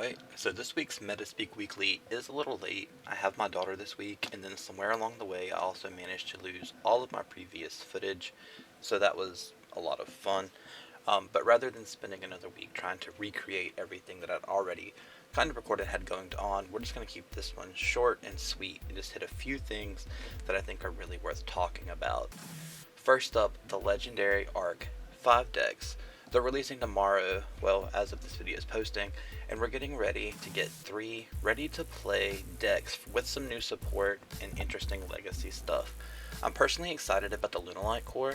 Alright, so this week's Metaspeak Weekly is a little late. I have my daughter this week, and then somewhere along the way I also managed to lose all of my previous footage, so that was a lot of fun. But rather than spending another week trying to recreate everything that I'd already kind of recorded had going on, we're just going to keep this one short and sweet and just hit a few things that I think are really worth talking about. First up, the legendary Arc 5 decks. They're releasing tomorrow, well, as of this video is posting, and we're getting ready to get 3 ready to play decks with some new support and interesting legacy stuff. I'm personally excited about the Lunalight core.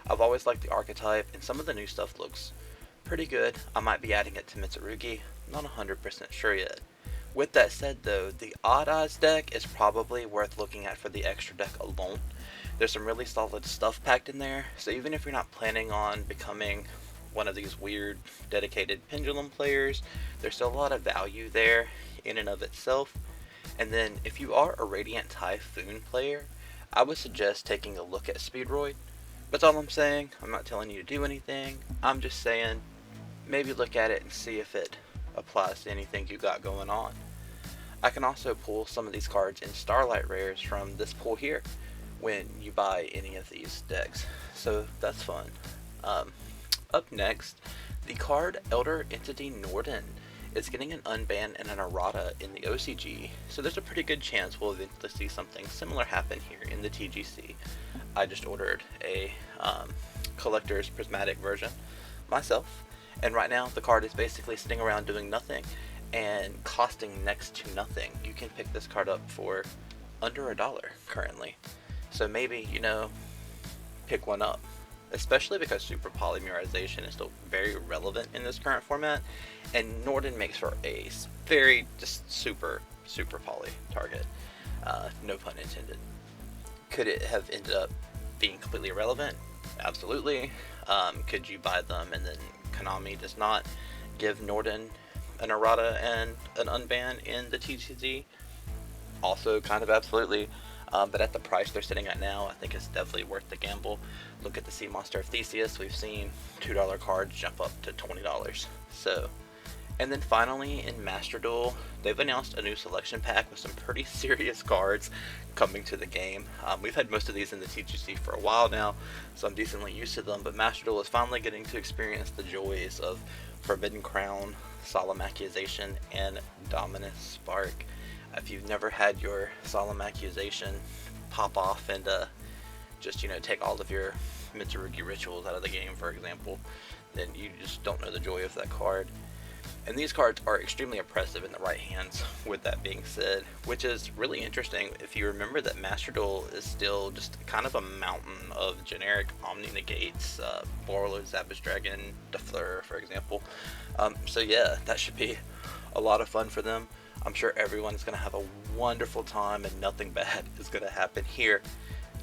I've always liked the archetype, and some of the new stuff looks pretty good. I might be adding it to Mitsurugi, not 100% sure yet. With that said though, the Odd Eyes deck is probably worth looking at for the extra deck alone. There's some really solid stuff packed in there, so even if you're not planning on becoming one of these weird dedicated pendulum players, there's still a lot of value there in and of itself. And then if you are a Radiant Typhoon player, I would suggest taking a look at Speedroid. That's all I'm saying. I'm not telling you to do anything. I'm just saying maybe look at it and see if it applies to anything you got going on. I can also pull some of these cards in Starlight Rares from this pool here when you buy any of these decks, so that's fun. Up next, the card Elder Entity Norden is getting an unban and an errata in the OCG, so there's a pretty good chance we'll eventually see something similar happen here in the TGC. I just ordered a collector's prismatic version myself, and right now the card is basically sitting around doing nothing and costing next to nothing. You can pick this card up for under $1 currently, so maybe, pick one up. Especially because super polymerization is still very relevant in this current format, and Norden makes for a very just super poly target. No pun intended. Could it have ended up being completely irrelevant? Absolutely. Could you buy them and then Konami does not give Norden an errata and an unban in the TCG? Also kind of absolutely. But at the price they're sitting at now, I think it's definitely worth the gamble. Look at the Sea Monster of Theseus. We've seen $2 cards jump up to $20. So, and then finally in Master Duel, they've announced a new selection pack with some pretty serious cards coming to the game. We've had most of these in the TGC for a while now, so I'm decently used to them, but Master Duel is finally getting to experience the joys of Forbidden Crown, Solemn Accusation, and Dominus Spark. If you've never had your Solemn Accusation pop off and just take all of your Mitsurugi rituals out of the game, for example, then you just don't know the joy of that card. And these cards are extremely impressive in the right hands, with that being said, which is really interesting if you remember that Master Duel is still just kind of a mountain of generic Omni Negates, Borlo, Zapdos Dragon, Defleur, for example. So yeah, that should be a lot of fun for them. I'm sure everyone's going to have a wonderful time and nothing bad is going to happen here.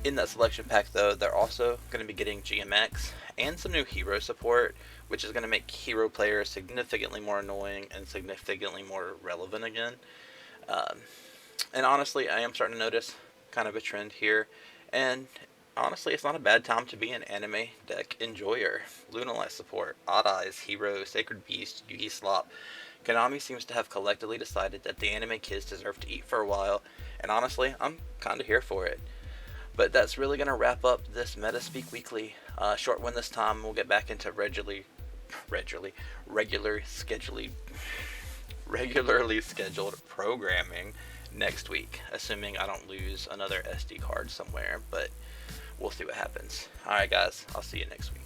In that selection pack though, they're also going to be getting GMX and some new hero support, which is going to make hero players significantly more annoying and significantly more relevant again. And honestly, I am starting to notice kind of a trend here, and honestly, it's not a bad time to be an anime deck enjoyer. Lunalight support, Odd Eyes, Hero, Sacred Beast, Yugi Slop. Konami seems to have collectively decided that the anime kids deserve to eat for a while, and honestly, I'm kinda here for it. But that's really gonna wrap up this Metaspeak Weekly. Short one this time. We'll get back into regularly scheduled programming next week, assuming I don't lose another SD card somewhere, but we'll see what happens. Alright guys, I'll see you next week.